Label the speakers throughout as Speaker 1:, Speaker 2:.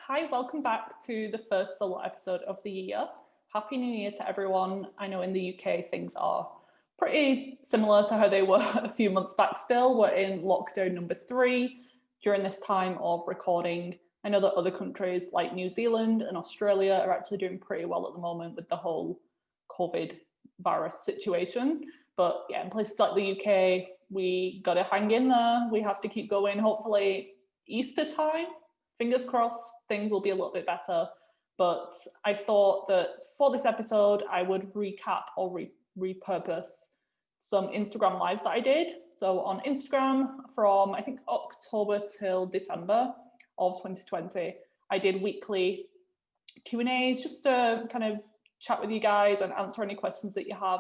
Speaker 1: Hi, welcome back to the first solo episode of the year. Happy New Year to everyone. I know in the UK things are pretty similar to how they were a few months back still. We're in lockdown number 3 during this time of recording. I know that other countries like New Zealand and Australia are actually doing pretty well at the moment with the whole COVID virus situation. But yeah, in places like the UK, we got to hang in there. We have to keep going. Hopefully Easter time, fingers crossed, things will be a little bit better. But I thought that for this episode, I would recap or repurpose some Instagram lives that I did. So on Instagram from, I think, October till December of 2020, I did weekly Q&As just to kind of chat with you guys and answer any questions that you have.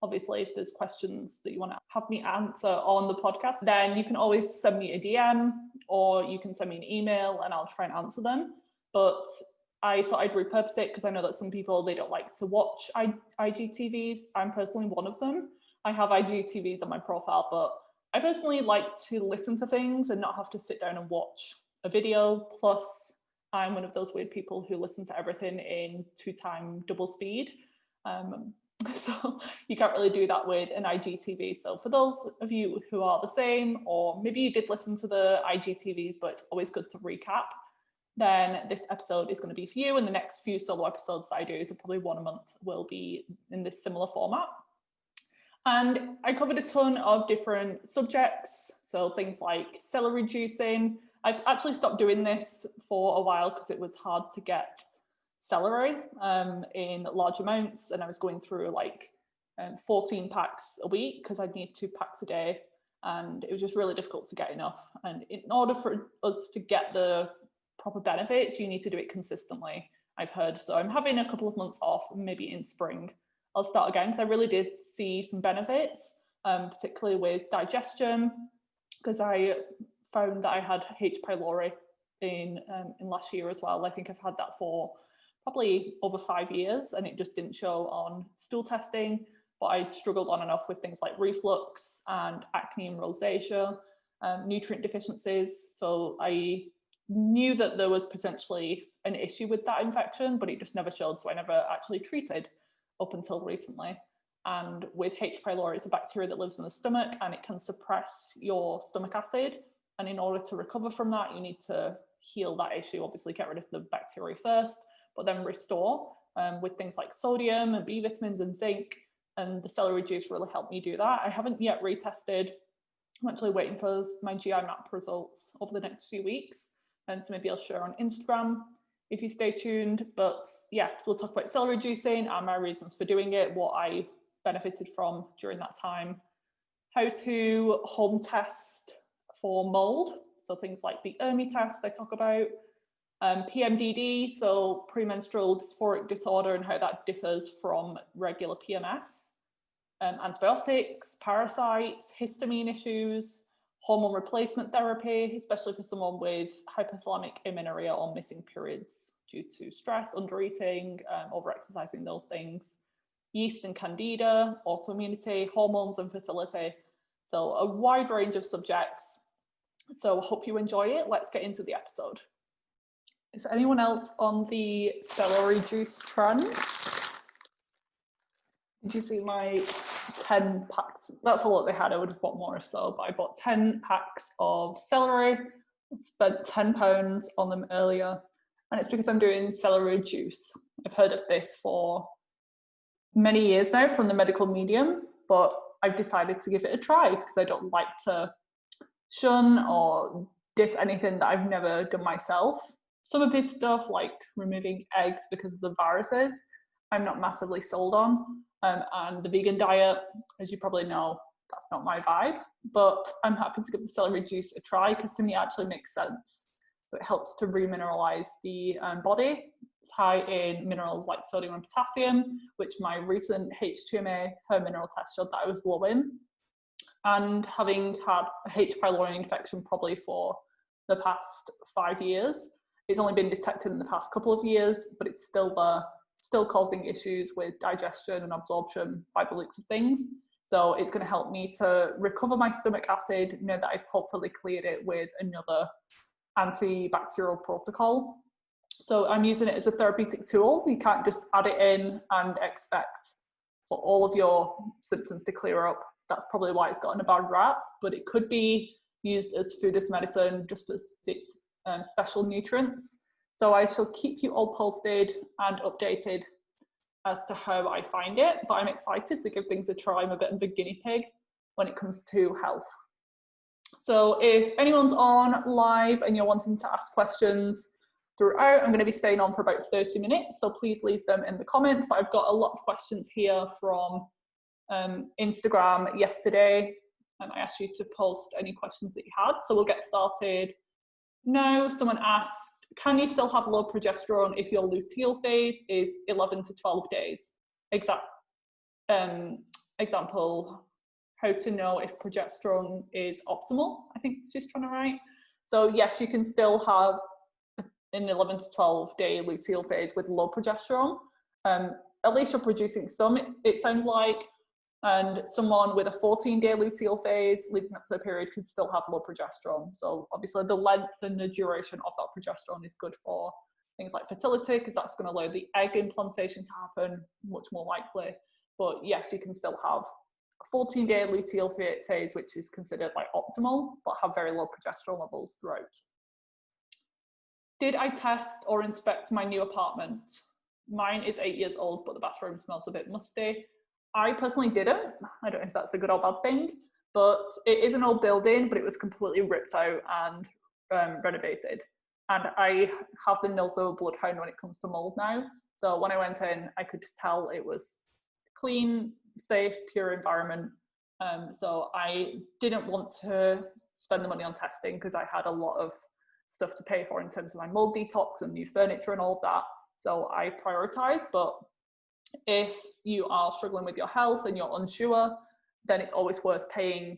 Speaker 1: Obviously, if there's questions that you want to have me answer on the podcast, then you can always send me a DM or you can send me an email and I'll try and answer them. But I thought I'd repurpose it because I know that some people, they don't like to watch IGTVs. I'm personally one of them. I have IGTVs on my profile, but I personally like to listen to things and not have to sit down and watch a video. Plus, I'm one of those weird people who listen to everything in 2x double speed. So you can't really do that with an IGTV. So for those of you who are the same, or maybe you did listen to the IGTVs, but it's always good to recap, then this episode is going to be for you. And the next few solo episodes that I do, so probably one a month, will be in this similar format. And I covered a ton of different subjects. So things like celery juicing. I've actually stopped doing this for a while because it was hard to get celery in large amounts, and I was going through like 14 packs a week because I'd need 2 packs a day, and it was just really difficult to get enough. And in order for us to get the proper benefits, you need to do it consistently, I've heard. So I'm having a couple of months off, maybe in spring I'll start again, because I really did see some benefits, particularly with digestion, because I found that I had H. pylori in last year as well. I think I've had that for probably over 5 years, and it just didn't show on stool testing, but I struggled on and off with things like reflux and acne and rosacea, nutrient deficiencies. So I knew that there was potentially an issue with that infection, but it just never showed, so I never actually treated up until recently. And with H. pylori, it's a bacteria that lives in the stomach and it can suppress your stomach acid, and in order to recover from that, you need to heal that issue. Obviously get rid of the bacteria first, but then restore with things like sodium and B vitamins and zinc, and the celery juice really helped me do that. I haven't yet retested. I'm actually waiting for my GI map results over the next few weeks, and so maybe I'll share on Instagram if you stay tuned. But yeah, we'll talk about celery juicing and my reasons for doing it, what I benefited from during that time, how to home test for mold, so things like the ERMI test I talk about, PMDD, so premenstrual dysphoric disorder, and how that differs from regular PMS, antibiotics, parasites, histamine issues, hormone replacement therapy, especially for someone with hypothalamic amenorrhea or missing periods due to stress, undereating, overexercising, those things, yeast and candida, autoimmunity, hormones and fertility. So a wide range of subjects. So hope you enjoy it. Let's get into the episode. Is anyone else on the celery juice trend? Did you see my 10 packs? That's all that they had. I would have bought more if so, but I bought 10 packs of celery. I spent £10 on them earlier, and it's because I'm doing celery juice. I've heard of this for many years now from the medical medium, but I've decided to give it a try because I don't like to shun or diss anything that I've never done myself. Some of his stuff, like removing eggs because of the viruses, I'm not massively sold on. And the vegan diet, as you probably know, that's not my vibe. But I'm happy to give the celery juice a try because to me it actually makes sense. So it helps to remineralize the body. It's high in minerals like sodium and potassium, which my recent H2MA hair mineral test showed that I was low in. And having had a H. pylori infection probably for the past 5 years, it's only been detected in the past couple of years, but it's still there, still causing issues with digestion and absorption by the looks of things. So it's going to help me to recover my stomach acid now that I've hopefully cleared it with another antibacterial protocol. So I'm using it as a therapeutic tool. You can't just add it in and expect for all of your symptoms to clear up. That's probably why it's gotten a bad rap, but it could be used as food as medicine, just for its special nutrients. So I shall keep you all posted and updated as to how I find it, but I'm excited to give things a try. I'm a bit of a guinea pig when it comes to health. So if anyone's on live and you're wanting to ask questions throughout, I'm going to be staying on for about 30 minutes, so please leave them in the comments. But I've got a lot of questions here from Instagram yesterday, and I asked you to post any questions that you had. So we'll get started now. Someone asked, can you still have low progesterone if your luteal phase is 11 to 12 days? Example, how to know if progesterone is optimal, I think she's trying to write. So yes, you can still have an 11 to 12 day luteal phase with low progesterone. At least you're producing some, it sounds like, and someone with a 14-day luteal phase leading up to a period can still have low progesterone. So obviously the length and the duration of that progesterone is good for things like fertility, because that's going to allow the egg implantation to happen much more likely. But yes, you can still have a 14-day luteal phase, which is considered like optimal, but have very low progesterone levels throughout. Did I test or inspect my new apartment? Mine is 8 years old, but the bathroom smells a bit musty. I personally didn't. I don't know if that's a good or bad thing, but it is an old building, but it was completely ripped out and renovated. And I have the nose of a bloodhound when it comes to mold now. So when I went in, I could just tell it was clean, safe, pure environment. So I didn't want to spend the money on testing because I had a lot of stuff to pay for in terms of my mold detox and new furniture and all of that. So I prioritized, but if you are struggling with your health and you're unsure, then it's always worth paying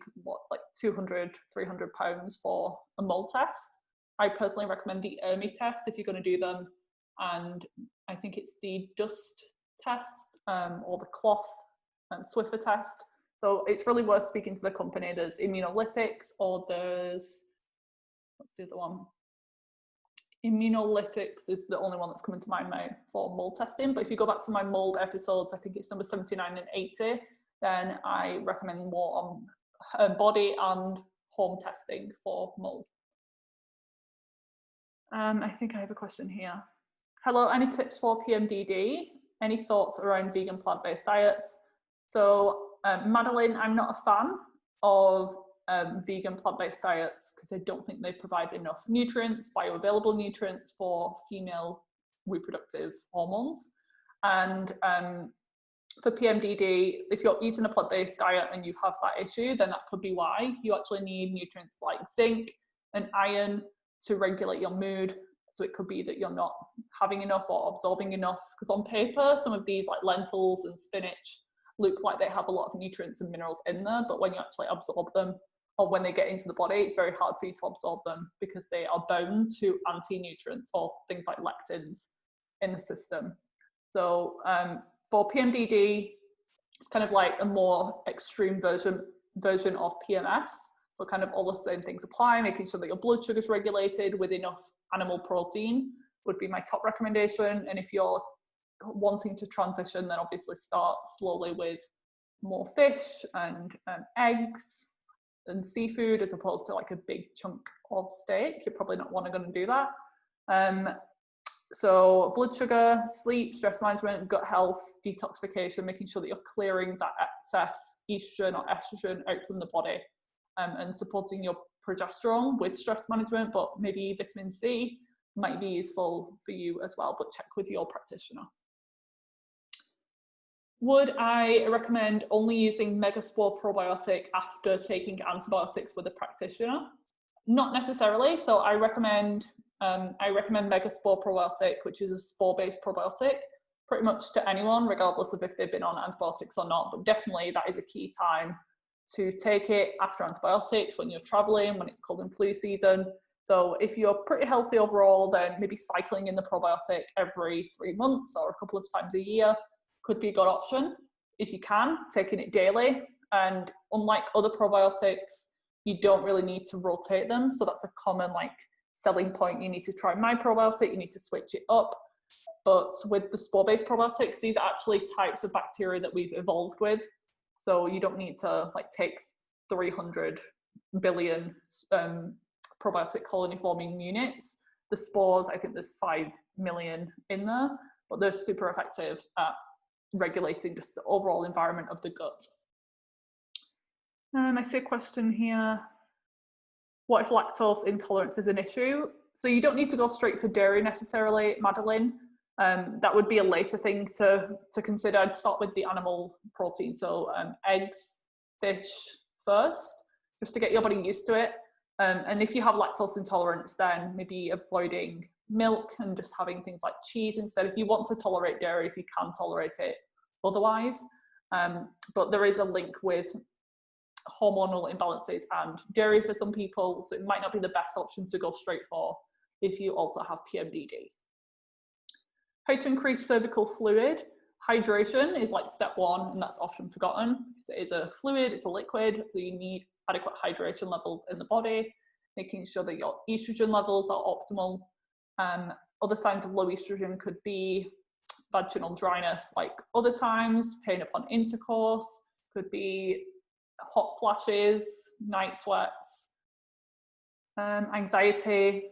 Speaker 1: like £200, £300 for a mold test. I personally recommend the ERMI test if you're going to do them, and I think it's the dust test or the cloth Swiffer test. So it's really worth speaking to the company. There's ImmunoLytics, or there's, what's the other one? ImmunoLytics is the only one that's coming to mind now for mold testing. But if you go back to my mold episodes, I think it's number 79 and 80, then I recommend more on body and home testing for mold. I think I have a question here. Hello, any tips for PMDD? Any thoughts around vegan plant-based diets? So Madeline, I'm not a fan of vegan plant-based diets because I don't think they provide enough nutrients, bioavailable nutrients for female reproductive hormones. And for PMDD, if you're eating a plant-based diet and you have that issue, then that could be why. You actually need nutrients like zinc and iron to regulate your mood. So it could be that you're not having enough or absorbing enough, because on paper, some of these like lentils and spinach look like they have a lot of nutrients and minerals in there, but when you actually absorb them, or when they get into the body, it's very hard for you to absorb them because they are bound to anti-nutrients or things like lectins in the system. So for PMDD, it's kind of like a more extreme version of PMS. So kind of all the same things apply, making sure that your blood sugar is regulated with enough animal protein would be my top recommendation. And if you're wanting to transition, then obviously start slowly with more fish and eggs and seafood, as opposed to like a big chunk of steak. You're probably not going to do that. So blood sugar, sleep, stress management, gut health, detoxification, making sure that you're clearing that excess estrogen or estrogen out from the body, and supporting your progesterone with stress management, but maybe vitamin C might be useful for you as well, but check with your practitioner. Would I recommend only using Megaspore probiotic after taking antibiotics with a practitioner? Not necessarily. So I recommend Megaspore probiotic, which is a spore-based probiotic, pretty much to anyone, regardless of if they've been on antibiotics or not. But definitely that is a key time to take it after antibiotics, when you're traveling, when it's cold and flu season. So if you're pretty healthy overall, then maybe cycling in the probiotic every 3 months or a couple of times a year could be a good option. If you can, taking it daily. And unlike other probiotics, you don't really need to rotate them. So that's a common like selling point, you need to try my probiotic, you need to switch it up. But with the spore-based probiotics, these are actually types of bacteria that we've evolved with. So you don't need to like take 300 billion probiotic colony forming units. The spores, I think there's 5 million in there, but they're super effective at regulating just the overall environment of the gut. I see a question here. What if lactose intolerance is an issue? So you don't need to go straight for dairy necessarily, Madeline. That would be a later thing to consider. I'd start with the animal protein, so eggs, fish first, just to get your body used to it. And if you have lactose intolerance, then maybe avoiding milk and just having things like cheese instead, if you want to tolerate dairy, if you can tolerate it otherwise. But there is a link with hormonal imbalances and dairy for some people, so it might not be the best option to go straight for if you also have PMDD. How to increase cervical fluid? Hydration is like step one, and that's often forgotten. It is a fluid, it's a liquid, so you need adequate hydration levels in the body, making sure that your estrogen levels are optimal. Other signs of low estrogen could be vaginal dryness like other times, pain upon intercourse, could be hot flashes, night sweats, anxiety,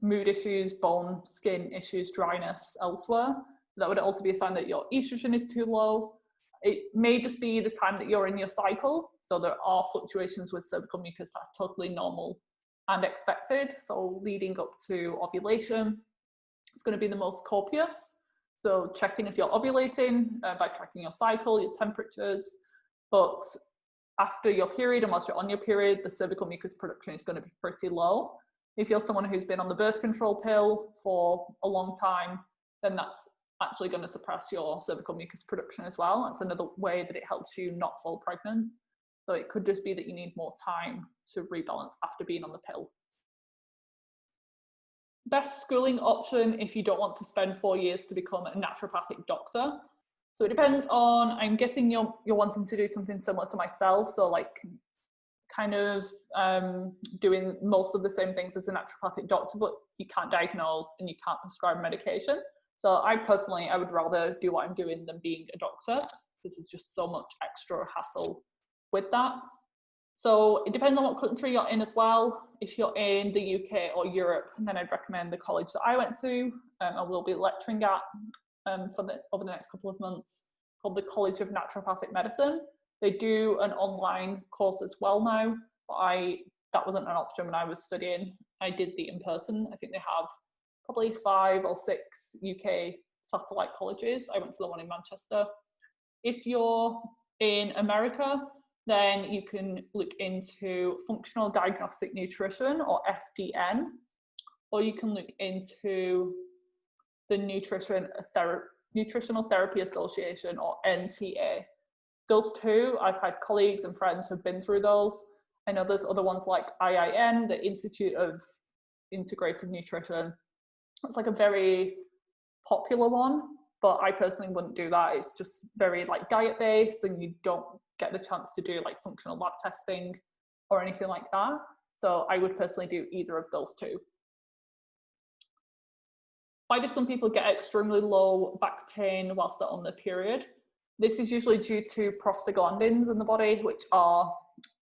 Speaker 1: mood issues, bone, skin issues, dryness elsewhere. That would also be a sign that your estrogen is too low. It may just be the time that you're in your cycle. So there are fluctuations with cervical mucus, that's totally normal and expected. So leading up to ovulation, it's going to be the most copious. So checking if you're ovulating by tracking your cycle, your temperatures. But after your period and whilst you're on your period, the cervical mucus production is going to be pretty low. If you're someone who's been on the birth control pill for a long time, then that's actually going to suppress your cervical mucus production as well. That's another way that it helps you not fall pregnant. So it could just be that you need more time to rebalance after being on the pill. Best schooling option if you don't want to spend 4 years to become a naturopathic doctor. So it depends on, I'm guessing you're wanting to do something similar to myself. So like kind of doing most of the same things as a naturopathic doctor, but you can't diagnose and you can't prescribe medication. So I would rather do what I'm doing than being a doctor. This is just so much extra hassle with that. So it depends on what country you're in as well. If you're in the UK or Europe, then I'd recommend the college that I went to and will be lecturing at over the next couple of months, called the College of Naturopathic Medicine. They do an online course as well now, but that wasn't an option when I was studying. I did the in-person. I think they have probably 5 or 6 UK satellite colleges. I went to the one in Manchester. If you're in America, then you can look into functional diagnostic nutrition, or FDN, or you can look into the Nutritional Therapy Association, or NTA. Those two, I've had colleagues and friends who've been through those. I know there's other ones like IIN, the Institute of Integrative Nutrition. It's like a very popular one, but I personally wouldn't do that. It's just very like diet based, and you don't get the chance to do like functional lab testing or anything like that. So I would personally do either of those two. Why do some people get extremely low back pain whilst they're on their period? This is usually due to prostaglandins in the body, which are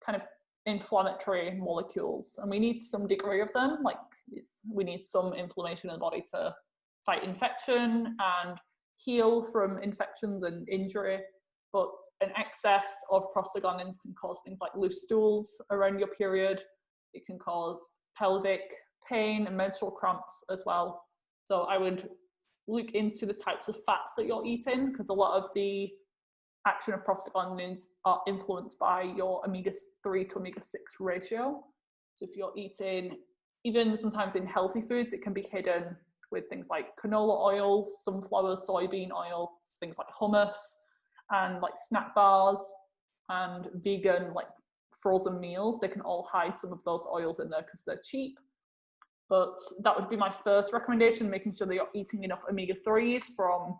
Speaker 1: kind of inflammatory molecules, and we need some degree of them. Like we need some inflammation in the body to fight infection and heal from infections and injury. But an excess of prostaglandins can cause things like loose stools around your period. It can cause pelvic pain and menstrual cramps as well. So I would look into the types of fats that you're eating, because a lot of the action of prostaglandins are influenced by your omega-3 to omega-6 ratio. So if you're eating, even sometimes in healthy foods, it can be hidden with things like canola oil, sunflower, soybean oil, things like hummus, and like snack bars and vegan like frozen meals. They can all hide some of those oils in there because they're cheap. But that would be my first recommendation, making sure that you're eating enough omega-3s from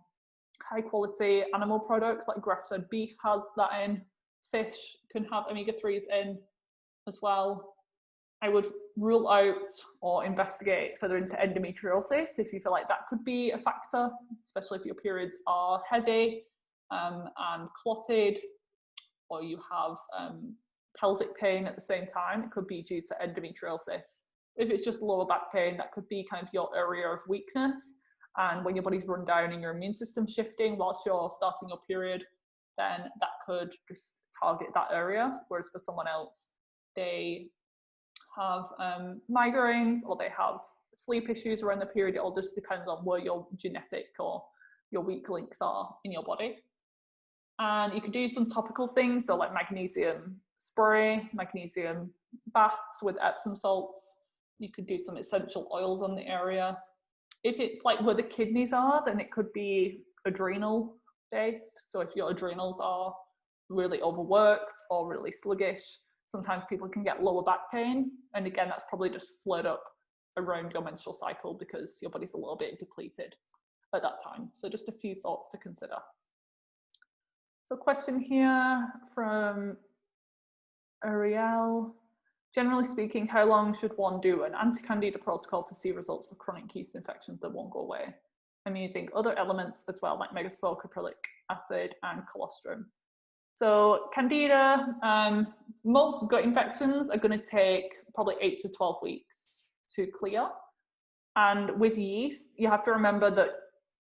Speaker 1: high quality animal products, like grass-fed beef has that in, fish can have omega-3s in as well. I would rule out or investigate further into endometriosis if you feel like that could be a factor, especially if your periods are heavy and clotted, or you have pelvic pain at the same time. It could be due to endometriosis. If it's just lower back pain, that could be kind of your area of weakness. And when your body's run down and your immune system's shifting whilst you're starting your period, then that could just target that area. Whereas for someone else, they have migraines or they have sleep issues around the period. It all just depends on where your genetic or your weak links are in your body. And you could do some topical things, so like magnesium spray, magnesium baths with Epsom salts. You could do some essential oils on the area. If it's like where the kidneys are, then it could be adrenal based. So if your adrenals are really overworked or really sluggish, sometimes people can get lower back pain. And again, that's probably just flared up around your menstrual cycle because your body's a little bit depleted at that time. So just a few thoughts to consider. So question here from Ariel. Generally speaking, how long should one do an anti-candida protocol to see results for chronic yeast infections that won't go away? I'm using other elements as well, like Megaspore, caprylic acid, and colostrum. So candida, most gut infections are going to take probably 8 to 12 weeks to clear. And with yeast, you have to remember that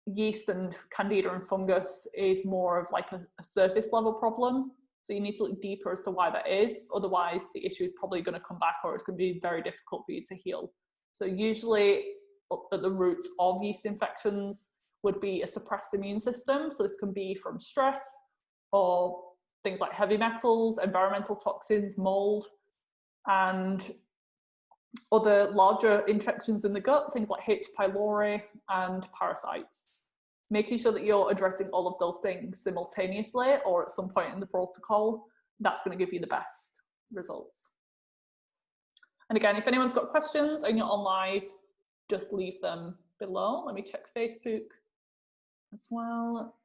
Speaker 1: yeast and candida and fungus is more of like a surface level problem. So you need to look deeper as to why that is. Otherwise, the issue is probably going to come back, or it's going to be very difficult for you to heal. So usually at the roots of yeast infections would be a suppressed immune system. So this can be from stress or things like heavy metals, environmental toxins, mold, and other larger infections in the gut, things like H. pylori and parasites. Making sure that you're addressing all of those things simultaneously or at some point in the protocol, that's going to give you the best results. And again, if anyone's got questions and you're on live, just leave them below. Let me check Facebook as well.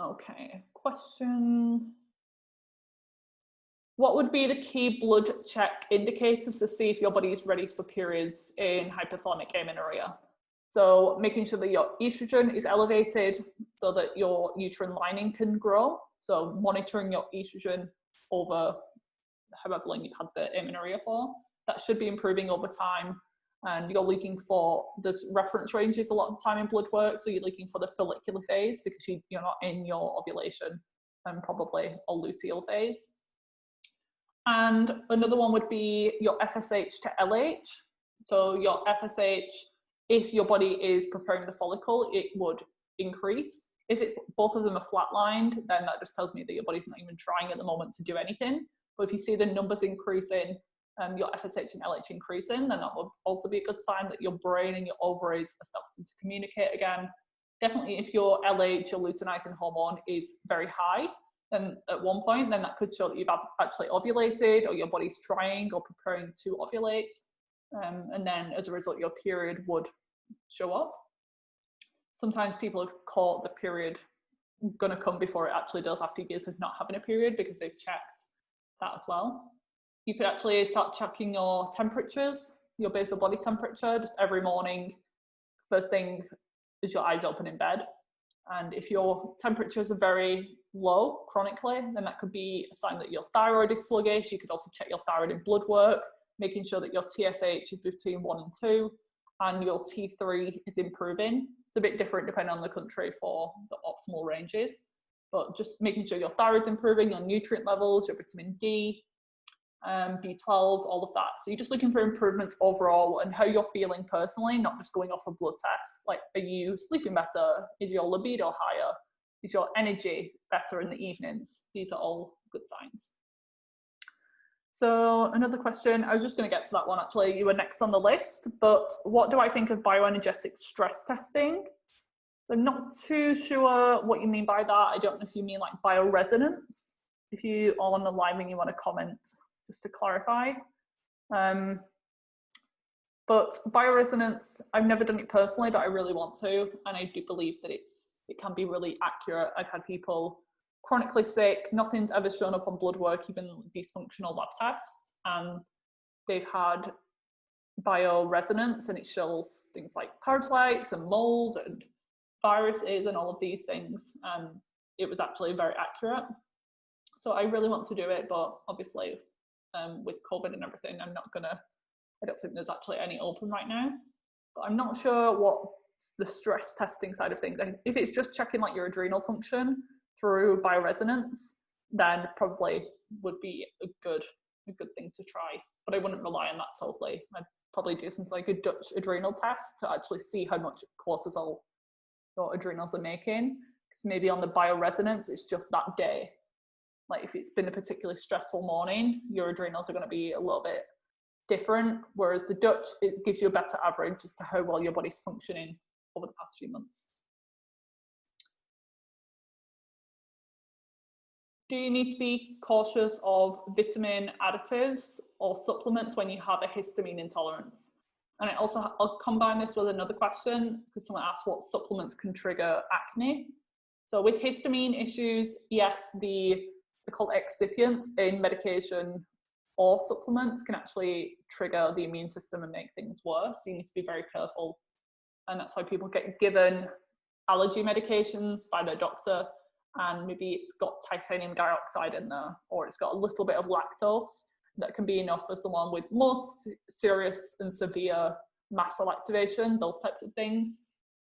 Speaker 1: Okay, question. What would be the key blood check indicators to see if your body is ready for periods in hypothalamic amenorrhea? So making sure that your estrogen is elevated so that your uterine lining can grow. So monitoring your estrogen over however long you've had the amenorrhea for. That should be improving over time. And you're looking for, there's reference ranges a lot of the time in blood work. So you're looking for the follicular phase because you're not in your ovulation and probably a luteal phase. And another one would be your FSH to LH. So your FSH, if your body is preparing the follicle, it would increase. If it's both of them are flatlined, then that just tells me that your body's not even trying at the moment to do anything. But if you see the numbers increasing, your FSH and LH increasing, then that would also be a good sign that your brain and your ovaries are starting to communicate again. Definitely if your LH, your luteinizing hormone, is very high, then at one point, then that could show that you've actually ovulated or your body's trying or preparing to ovulate. And then as a result, your period would show up. Sometimes people have caught the period going to come before it actually does after years of not having a period because they've checked that as well. You could actually start checking your temperatures, your basal body temperature, just every morning. First thing is your eyes open in bed. And if your temperatures are very low chronically, then that could be a sign that your thyroid is sluggish. You could also check your thyroid in blood work, making sure that your TSH is between 1 and 2 and your T3 is improving. It's a bit different depending on the country for the optimal ranges, but just making sure your thyroid's improving, your nutrient levels, your vitamin D, B12, all of that. So you're just looking for improvements overall and how you're feeling personally, not just going off a blood test. Like, are you sleeping better? Is your libido higher? Is your energy better in the evenings? These are all good signs. So another question, I was just going to get to that one actually, you were next on the list, but what do I think of bioenergetic stress testing? So I'm not too sure what you mean by that. I don't know if you mean like bioresonance. If you are on the live and you want to comment, just to clarify. But bioresonance, I've never done it personally, but I really want to, and I do believe that it can be really accurate. I've had people chronically sick, nothing's ever shown up on blood work, even dysfunctional lab tests, and they've had bioresonance, and it shows things like parasites and mold and viruses and all of these things. It was actually very accurate. So I really want to do it, but obviously with COVID and everything, I don't think there's actually any open right now. But I'm not sure what the stress testing side of things. If it's just checking like your adrenal function through bioresonance, then probably would be a good thing to try. But I wouldn't rely on that totally. I'd probably do something like a Dutch adrenal test to actually see how much cortisol your adrenals are making. Because maybe on the bioresonance, it's just that day. Like if it's been a particularly stressful morning, your adrenals are going to be a little bit different. Whereas the Dutch, it gives you a better average as to how well your body's functioning over the past few months. Do you need to be cautious of vitamin additives or supplements when you have a histamine intolerance? And I'll combine this with another question, because someone asked what supplements can trigger acne. So with histamine issues, yes, they're called excipients in medication or supplements can actually trigger the immune system and make things worse. So you need to be very careful. And that's why people get given allergy medications by their doctor, and maybe it's got titanium dioxide in there, or it's got a little bit of lactose. That can be enough for someone with more serious and severe mast cell activation, those types of things.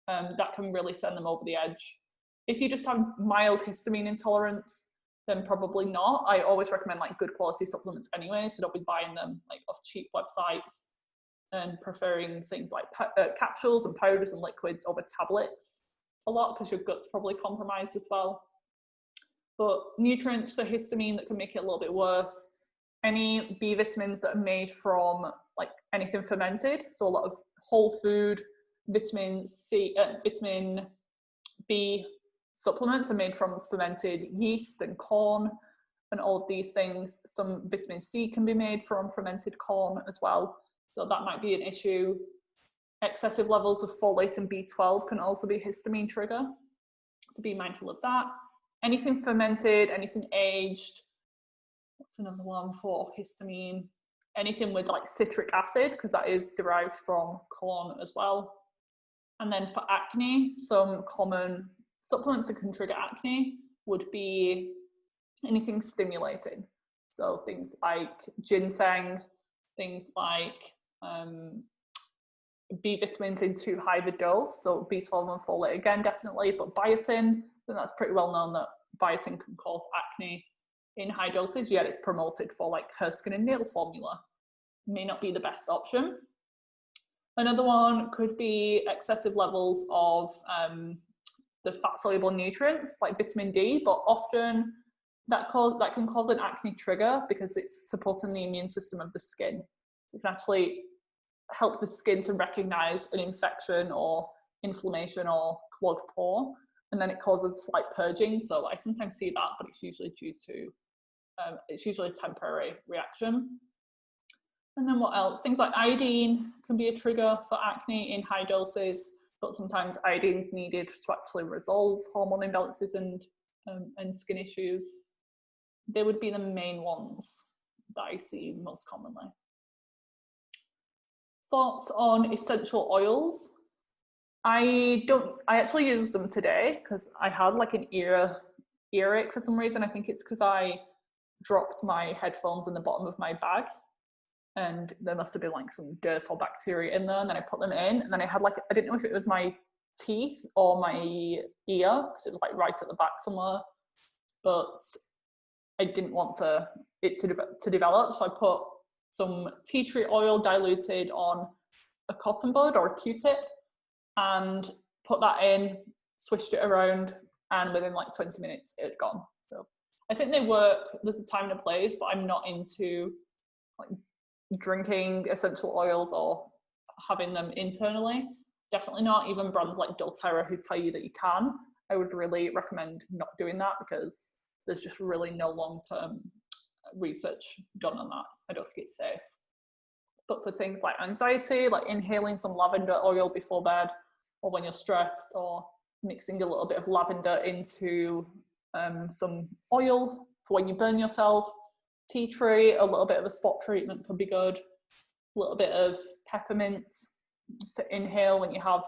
Speaker 1: That can really send them over the edge. If you just have mild histamine intolerance, then probably not. I always recommend like good quality supplements anyway, so don't be buying them like off cheap websites, and preferring things like capsules and powders and liquids over tablets a lot, because your gut's probably compromised as well. But nutrients for histamine that can make it a little bit worse, any B vitamins that are made from like anything fermented, so a lot of whole food, vitamin B supplements are made from fermented yeast and corn and all of these things. Some vitamin C can be made from fermented corn as well, so that might be an issue. Excessive levels of folate and B12 can also be a histamine trigger, so be mindful of that. Anything fermented, anything aged, what's another one for histamine? Anything with like citric acid, because that is derived from corn as well. And then for acne, some common supplements that can trigger acne would be anything stimulating. So things like ginseng, things like B vitamins in too high of a dose, so B12 and folate again, definitely, but biotin, then that's pretty well known that biotin can cause acne in high doses, yet it's promoted for like hair, skin and nail formula. May not be the best option. Another one could be excessive levels of the fat-soluble nutrients like vitamin D, but often that can cause an acne trigger because it's supporting the immune system of the skin. So it can actually help the skin to recognize an infection or inflammation or clogged pore, and then it causes slight purging. So I sometimes see that, but it's usually due to it's usually a temporary reaction. And then what else? Things like iodine can be a trigger for acne in high doses, but sometimes iodine is needed to actually resolve hormone imbalances and skin issues. They would be the main ones that I see most commonly. Thoughts on essential oils? I actually use them today because I had like an earache for some reason. I think it's because I dropped my headphones in the bottom of my bag, and there must have been like some dirt or bacteria in there, and then I put them in, and then I had like, I didn't know if it was my teeth or my ear, because it was like right at the back somewhere, but I didn't want it to develop, so I put some tea tree oil diluted on a cotton bud or a Q-tip and put that in, swished it around, and within like 20 minutes it had gone. So I think they work. There's a time and a place, but I'm not into like drinking essential oils or having them internally. Definitely not. Even brands like DoTerra who tell you that you can, I would really recommend not doing that because there's just really no long-term research done on that. I don't think it's safe. But for things like anxiety, like inhaling some lavender oil before bed, or when you're stressed, or mixing a little bit of lavender into some oil for when you burn yourself, tea tree, a little bit of a spot treatment could be good. a little bit of peppermint to inhale when you have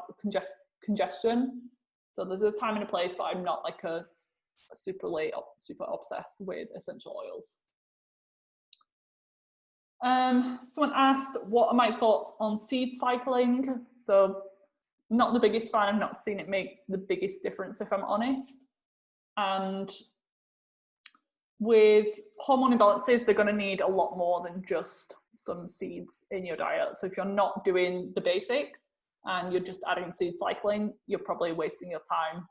Speaker 1: congestion. So there's a time and a place, but I'm not like a super obsessed with essential oils. Someone asked, what are my thoughts on seed cycling? So not the biggest fan. I've not seen it make the biggest difference, if I'm honest. And with hormone imbalances, they're going to need a lot more than just some seeds in your diet. So if you're not doing the basics and you're just adding seed cycling, you're probably wasting your time.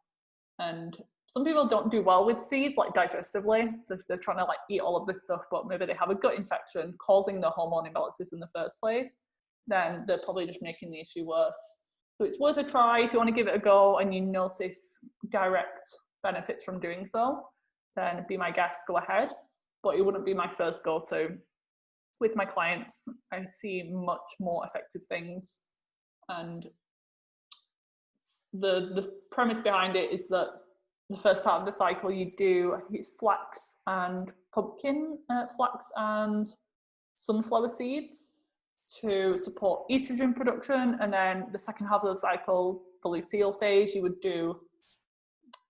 Speaker 1: And some people don't do well with seeds, like digestively. So if they're trying to like eat all of this stuff, but maybe they have a gut infection causing the hormone imbalances in the first place, then they're probably just making the issue worse. So it's worth a try if you want to give it a go and you notice direct benefits from doing so, then be my guest, go ahead. But it wouldn't be my first go-to. With my clients, I see much more effective things. And the premise behind it is that the first part of the cycle you do, I think it's flax and sunflower seeds to support estrogen production. And then the second half of the cycle, the luteal phase, you would do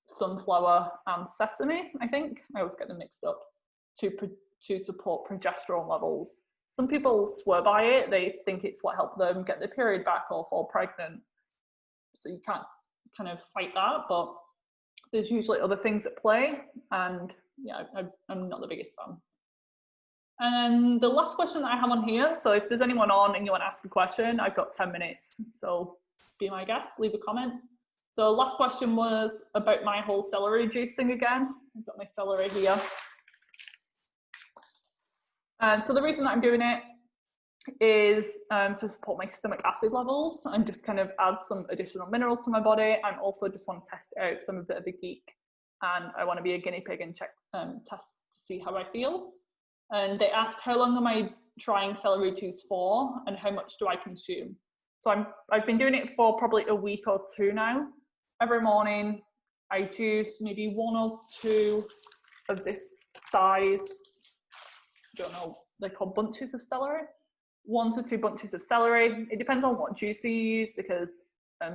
Speaker 1: sunflower and sesame, I think. I always get them mixed up, to support progesterone levels. Some people swear by it. They think it's what helped them get their period back or fall pregnant. So you can't kind of fight that, but there's usually other things at play. And yeah, I'm not the biggest fan. And the last question that I have on here, so if there's anyone on and you want to ask a question, I've got 10 minutes. So be my guest, leave a comment. So last question was about my whole celery juice thing again. I've got my celery here. And so the reason that I'm doing it is to support my stomach acid levels and just kind of add some additional minerals to my body. I also just want to test it out because I'm a bit of a geek and I want to be a guinea pig and test to see how I feel. And they asked, how long am I trying celery juice for and how much do I consume? So I've been doing it for probably a week or two now. Every morning I juice maybe 1 or 2 of this size, I don't know, they're called bunches of celery. 1 to 2 bunches of celery. It depends on what juice you use because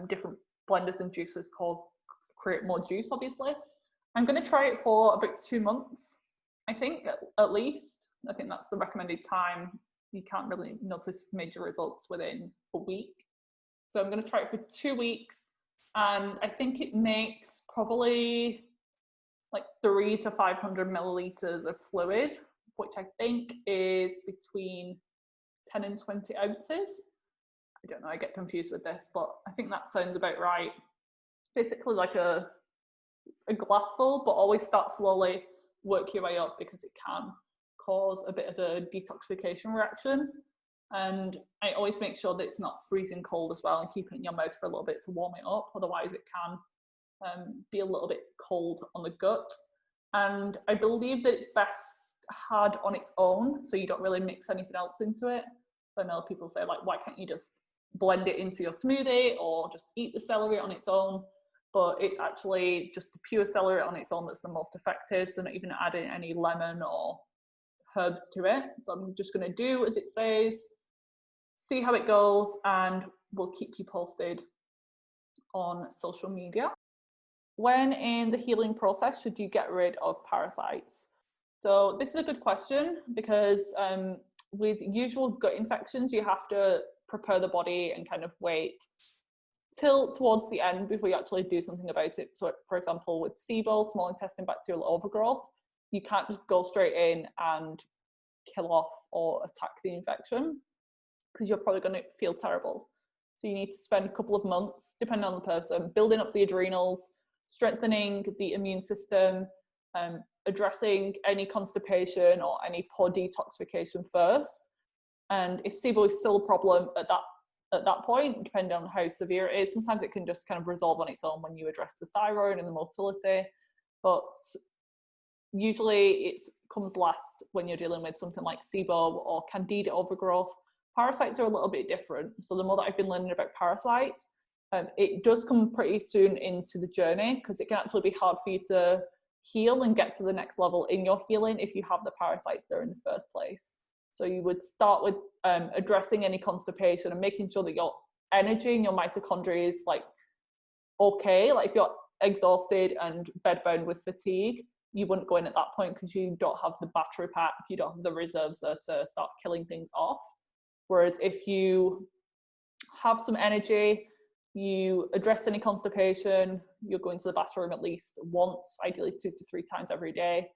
Speaker 1: different blenders and juicers create more juice, obviously. I'm going to try it for about 2 months, I think, at least. I think that's the recommended time. You can't really notice major results within a week. So I'm going to try it for 2 weeks. And I think it makes probably like 300 to 500 milliliters of fluid, which I think is between 10 and 20 ounces. I don't know, I get confused with this, but I think that sounds about right. Basically like a glassful, but always start slowly, work your way up because it can cause a bit of a detoxification reaction. And I always make sure that it's not freezing cold as well and keep it in your mouth for a little bit to warm it up. Otherwise it can be a little bit cold on the gut. And I believe that it's best had on its own, so you don't really mix anything else into it. I know people say like, why can't you just blend it into your smoothie or just eat the celery on its own? But it's actually just the pure celery on its own that's the most effective, so not even adding any lemon or herbs to it. So I'm just going to do as it says, see how it goes, and we'll keep you posted on social media. When in the healing process should you get rid of parasites? So this is a good question because with usual gut infections, you have to prepare the body and kind of wait till towards the end before you actually do something about it. So for example, with SIBO, small intestine bacterial overgrowth, you can't just go straight in and kill off or attack the infection because you're probably going to feel terrible. So you need to spend a couple of months, depending on the person, building up the adrenals, strengthening the immune system, addressing any constipation or any poor detoxification first. And if SIBO is still a problem at that point, depending on how severe it is, sometimes it can just kind of resolve on its own when you address the thyroid and the motility. But usually it comes last when you're dealing with something like SIBO or Candida overgrowth. Parasites are a little bit different. So the more that I've been learning about parasites, it does come pretty soon into the journey because it can actually be hard for you to heal and get to the next level in your healing if you have the parasites there in the first place. So you would start with addressing any constipation and making sure that your energy and your mitochondria is like okay. Like if you're exhausted and bedbound with fatigue, you wouldn't go in at that point because you don't have the battery pack, you don't have the reserves there to start killing things off. Whereas if you have some energy, you address any constipation, you're going to the bathroom at least once, ideally 2 to 3 times every day,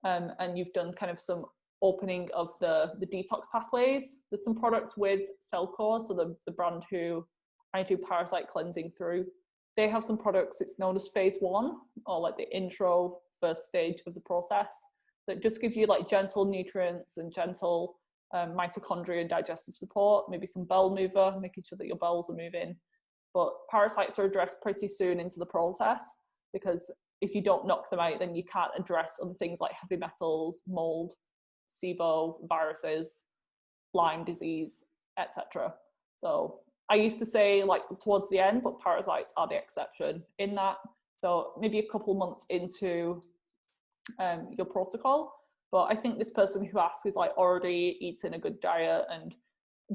Speaker 1: and you've done kind of some opening of the detox pathways. There's some products with Cellcore, so the brand who I do parasite cleansing through. They have some products, it's known as phase 1, or like the intro first stage of the process, that just give you like gentle nutrients and gentle mitochondria and digestive support, maybe some bowel mover, making sure that your bowels are moving. But parasites are addressed pretty soon into the process, because if you don't knock them out, then you can't address other things like heavy metals, mold, SIBO, viruses, Lyme disease, etc. So I used to say like towards the end, but parasites are the exception in that. So maybe a couple months into your protocol. But I think this person who asked is like already eating a good diet and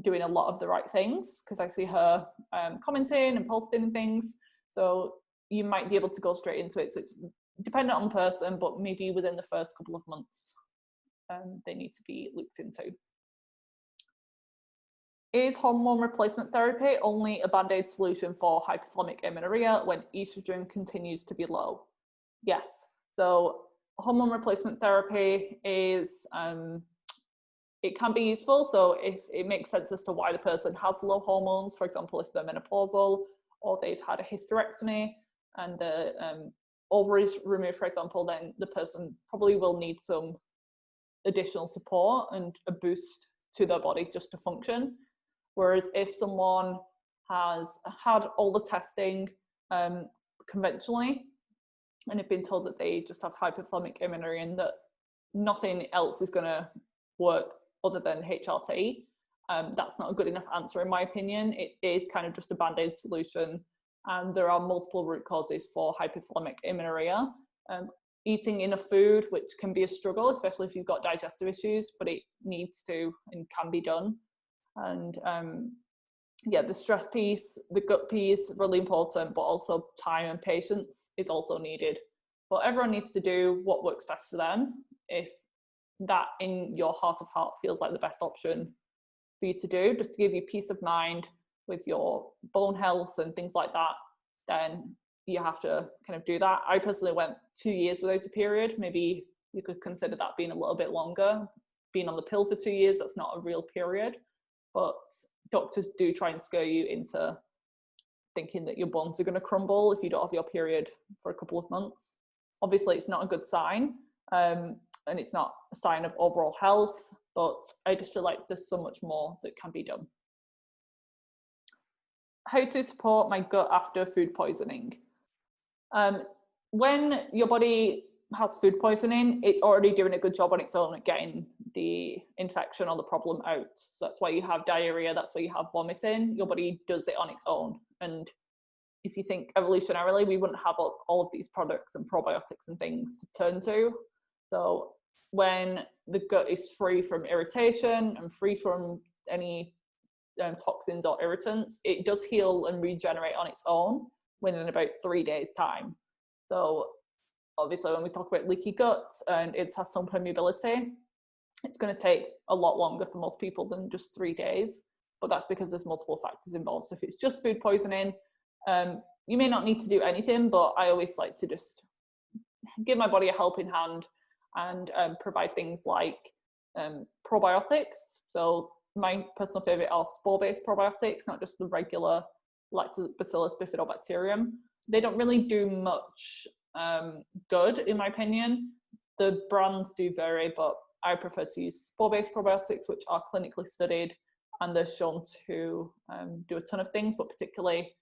Speaker 1: doing a lot of the right things, because I see her commenting and posting and things. So you might be able to go straight into it. So it's dependent on the person, but maybe within the first couple of months, they need to be looked into. Is hormone replacement therapy only a band-aid solution for hypothalamic amenorrhea when estrogen continues to be low? Yes. So hormone replacement therapy is, it can be useful. So if it makes sense as to why the person has low hormones, for example, if they're menopausal or they've had a hysterectomy and the ovaries removed, for example, then the person probably will need some additional support and a boost to their body just to function. Whereas if someone has had all the testing conventionally and have been told that they just have hypothalamic amenorrhea and that nothing else is going to work other than HRT, that's not a good enough answer in my opinion. It is kind of just a band-aid solution, and there are multiple root causes for hypothalamic amenorrhea. Eating enough food, which can be a struggle, especially if you've got digestive issues, but it needs to and can be done. And yeah, the stress piece, the gut piece, really important, but also time and patience is also needed. But everyone needs to do what works best for them. If that in your heart of heart feels like the best option for you to do, just to give you peace of mind with your bone health and things like that, then you have to kind of do that. I personally went 2 years without a period. Maybe you could consider that being a little bit longer. Being on the pill for 2 years, that's not a real period. But doctors do try and scare you into thinking that your bones are going to crumble if you don't have your period for a couple of months. Obviously, it's not a good sign, and it's not a sign of overall health, but I just feel like there's so much more that can be done. How to support my gut after food poisoning. When your body has food poisoning, it's already doing a good job on its own at getting the infection or the problem out. So that's why you have diarrhea, that's why you have vomiting. Your body does it on its own. And if you think evolutionarily, we wouldn't have all of these products and probiotics and things to turn to. So when the gut is free from irritation and free from any toxins or irritants, it does heal and regenerate on its own within about 3 days' time. So obviously when we talk about leaky gut and it has some permeability, it's going to take a lot longer for most people than just 3 days, but that's because there's multiple factors involved. So if it's just food poisoning, you may not need to do anything, but I always like to just give my body a helping hand and provide things like probiotics. So my personal favorite are spore-based probiotics, not just the regular Lactobacillus bifidobacterium. They don't really do much good, in my opinion. The brands do vary, but I prefer to use spore-based probiotics, which are clinically studied and they're shown to do a ton of things, but particularly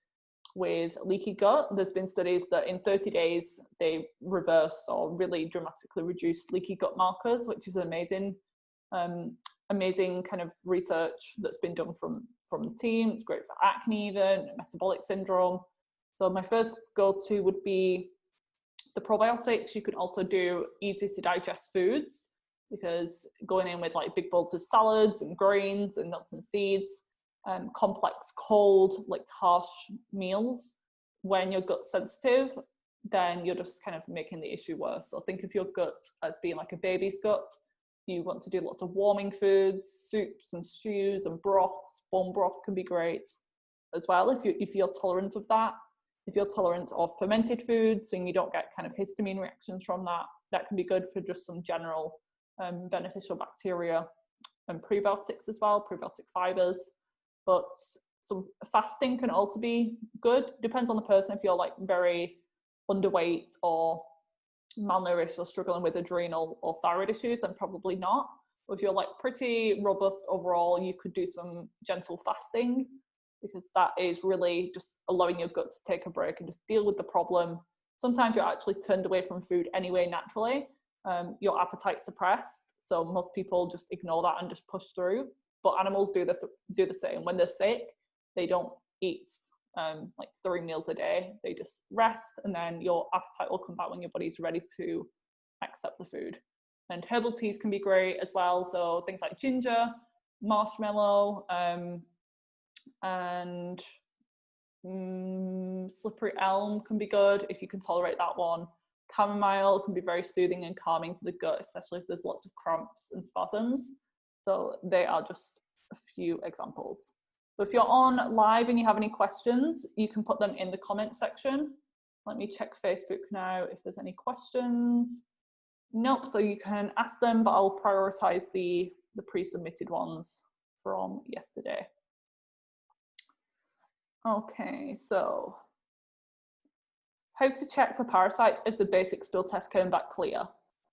Speaker 1: with leaky gut, there's been studies that in 30 days they reversed or really dramatically reduced leaky gut markers, which is amazing kind of research that's been done from the team. It's great for acne even, metabolic syndrome. So my first go-to would be the probiotics. You can also do easy to digest foods. because going in with like big bowls of salads and grains and nuts and seeds, complex, cold, like harsh meals, when your gut's sensitive, then you're just kind of making the issue worse. So think of your gut as being like a baby's gut. You want to do lots of warming foods, soups and stews and broths. Bone broth can be great as well if you're tolerant of that. If you're tolerant of fermented foods and you don't get kind of histamine reactions from that, that can be good for just some general beneficial bacteria and prebiotics as well, prebiotic fibers. But some fasting can also be good. Depends on the person. If you're like very underweight or malnourished or struggling with adrenal or thyroid issues, then probably not. But if you're like pretty robust overall, you could do some gentle fasting, because that is really just allowing your gut to take a break and just deal with the problem. Sometimes you're actually turned away from food anyway naturally. Your appetite's suppressed, so most people just ignore that and just push through. But animals do the same. When they're sick, they don't eat like 3 meals a day. They just rest, and then your appetite will come back when your body's ready to accept the food. And herbal teas can be great as well. So things like ginger, marshmallow, and slippery elm can be good if you can tolerate that one. Chamomile can be very soothing and calming to the gut, especially if there's lots of cramps and spasms. So they are just a few examples. So if you're on live and you have any questions, you can put them in the comment section. Let me check Facebook now if there's any questions. Nope, so you can ask them, but I'll prioritize the pre-submitted ones from yesterday. Okay, so how to check for parasites if the basic stool test came back clear.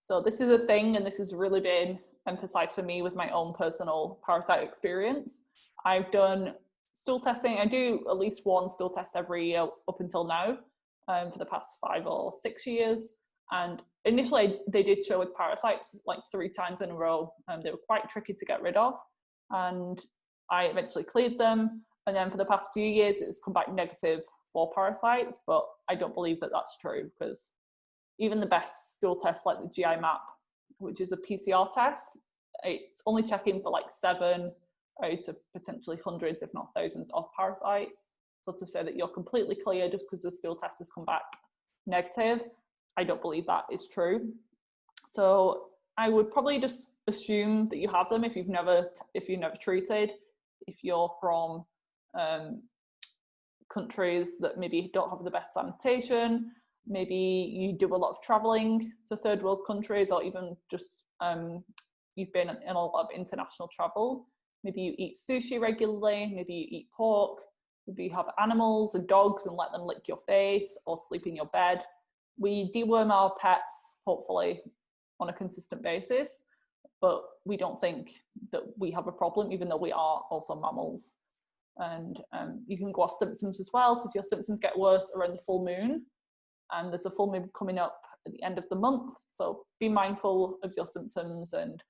Speaker 1: So this is a thing, and this has really been emphasized for me with my own personal parasite experience. I've done stool testing. I do at least one stool test every year up until now, for the past 5 or 6 years. And initially they did show with parasites like 3 times in a row. They were quite tricky to get rid of, and I eventually cleared them. And then for the past few years, it's come back negative for parasites, but I don't believe that that's true, because even the best stool tests like the GI map, which is a PCR test, it's only checking for like 7 out of potentially hundreds, if not thousands, of parasites. So to say that you're completely clear just because the stool test has come back negative, I don't believe that is true. So I would probably just assume that you have them if you've never treated. If you're from countries that maybe don't have the best sanitation, maybe you do a lot of traveling to third world countries, or even just you've been in a lot of international travel. Maybe you eat sushi regularly, maybe you eat pork, maybe you have animals and dogs and let them lick your face or sleep in your bed. We deworm our pets, hopefully, on a consistent basis, but we don't think that we have a problem, even though we are also mammals. And you can go off symptoms as well. So if your symptoms get worse around the full moon, and there's a full moon coming up at the end of the month, so be mindful of your symptoms and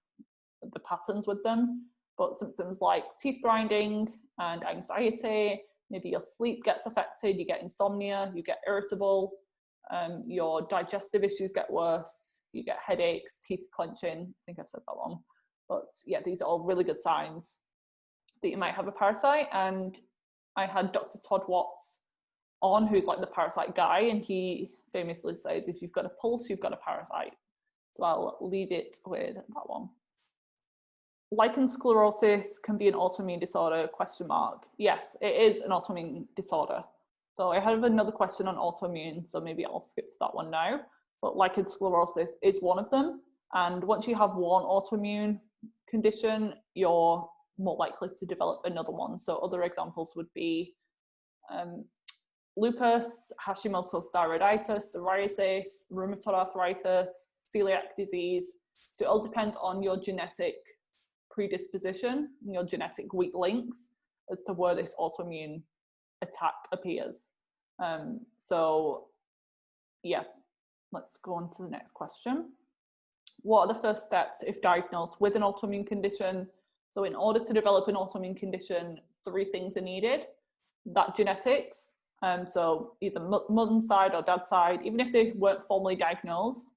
Speaker 1: the patterns with them. But symptoms like teeth grinding and anxiety, maybe your sleep gets affected, you get insomnia, you get irritable, your digestive issues get worse, you get headaches, teeth clenching. I think I've said that one. But yeah, these are all really good signs that you might have a parasite. And I had Dr. Todd Watts on, who's like the parasite guy, and he famously says, if you've got a pulse, you've got a parasite. So I'll leave it with that one. Lichen sclerosis can be an autoimmune disorder, ? Yes, it is an autoimmune disorder. So I have another question on autoimmune, so maybe I'll skip to that one now. But lichen sclerosis is one of them. And once you have one autoimmune condition, you're more likely to develop another one. So other examples would be lupus, Hashimoto's thyroiditis, psoriasis, rheumatoid arthritis, celiac disease. So it all depends on your genetic predisposition and your genetic weak links as to where this autoimmune attack appears. So yeah, let's go on to the next question. What are the first steps if diagnosed with an autoimmune condition? So in order to develop an autoimmune condition, 3 things are needed. That genetics, so either mother's side or dad's side, even if they weren't formally diagnosed,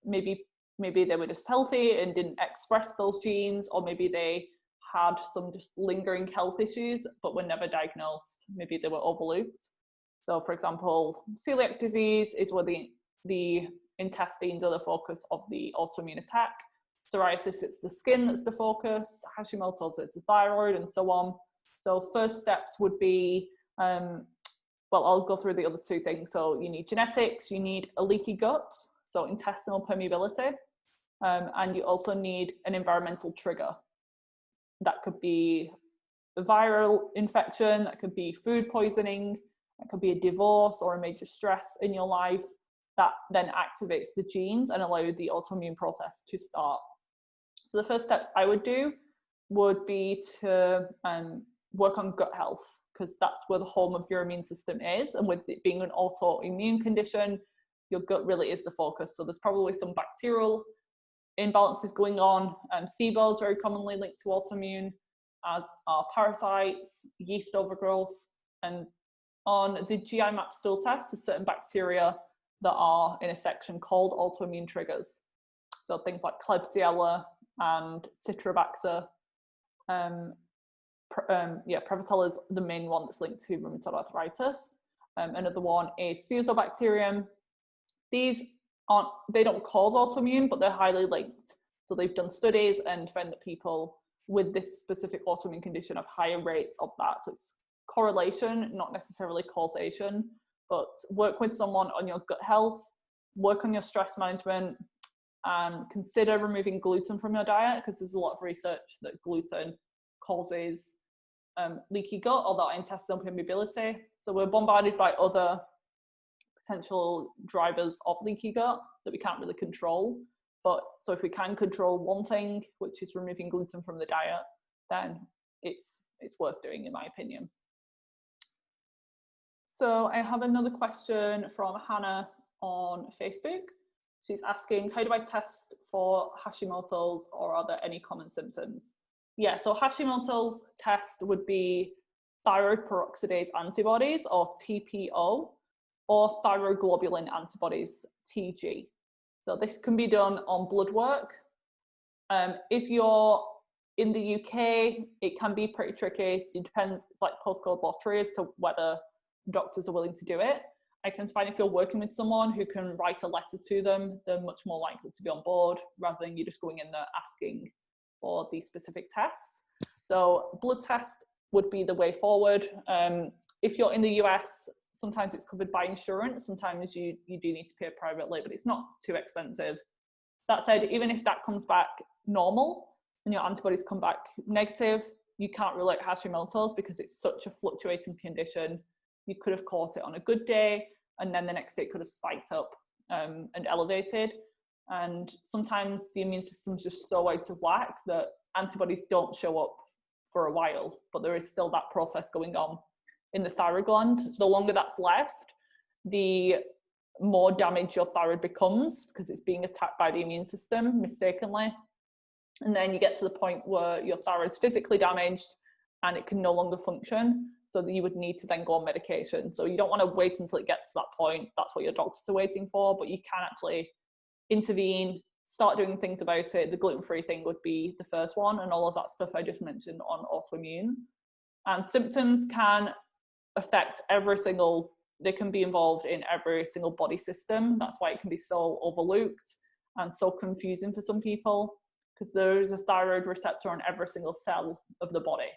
Speaker 1: maybe maybe they were just healthy and didn't express those genes, or maybe they had some just lingering health issues but were never diagnosed. Maybe they were overlooked. So for example, celiac disease is where the intestines are the focus of the autoimmune attack. Psoriasis, it's the skin that's the focus. Hashimoto's, it's the thyroid, and so on. So first steps would be, well, I'll go through the other two things. So you need genetics, you need a leaky gut, so intestinal permeability, and you also need an environmental trigger. That could be a viral infection, that could be food poisoning, that could be a divorce or a major stress in your life that then activates the genes and allow the autoimmune process to start. So the first steps I would do would be to work on gut health, because that's where the home of your immune system is. And with it being an autoimmune condition, your gut really is the focus. So there's probably some bacterial imbalances going on. SIBO is very commonly linked to autoimmune, as are parasites, yeast overgrowth, and on the GI map stool test, there's certain bacteria that are in a section called autoimmune triggers. So things like Klebsiella and Citrobacter. Prevotella is the main one that's linked to rheumatoid arthritis. Another one is Fusobacterium. These they don't cause autoimmune, but they're highly linked. So they've done studies and found that people with this specific autoimmune condition have higher rates of that. So it's correlation, not necessarily causation, but work with someone on your gut health, work on your stress management, and consider removing gluten from your diet, because there's a lot of research that gluten causes leaky gut or that intestinal permeability. So we're bombarded by other potential drivers of leaky gut that we can't really control. But so if we can control one thing, which is removing gluten from the diet, then it's worth doing, in my opinion. So I have another question from Hannah on Facebook. She's asking, how do I test for Hashimoto's, or are there any common symptoms? Yeah, so Hashimoto's test would be thyroid peroxidase antibodies, or TPO, or thyroglobulin antibodies, TG. So this can be done on blood work. If you're in the UK, it can be pretty tricky. It depends, it's like postcode lottery as to whether doctors are willing to do it. I tend to find if you're working with someone who can write a letter to them, they're much more likely to be on board, rather than you just going in there asking for these specific tests. So blood test would be the way forward. If you're in the US, sometimes it's covered by insurance. Sometimes you do need to pay privately, but it's not too expensive. That said, even if that comes back normal and your antibodies come back negative, you can't rule out Hashimoto's because it's such a fluctuating condition. You could have caught it on a good day, and then the next day it could have spiked up and elevated. And sometimes the immune system's just so out of whack that antibodies don't show up for a while, but there is still that process going on in the thyroid gland. The longer that's left, the more damage your thyroid becomes, because it's being attacked by the immune system mistakenly. And then you get to the point where your thyroid's physically damaged and it can no longer function, so that you would need to then go on medication. So you don't want to wait until it gets to that point. That's what your doctors are waiting for, but you can actually intervene, start doing things about it. The gluten-free thing would be the first one, and all of that stuff I just mentioned on autoimmune. And symptoms can affect they can be involved in every single body system. That's why it can be so overlooked and so confusing for some people, because there is a thyroid receptor on every single cell of the body.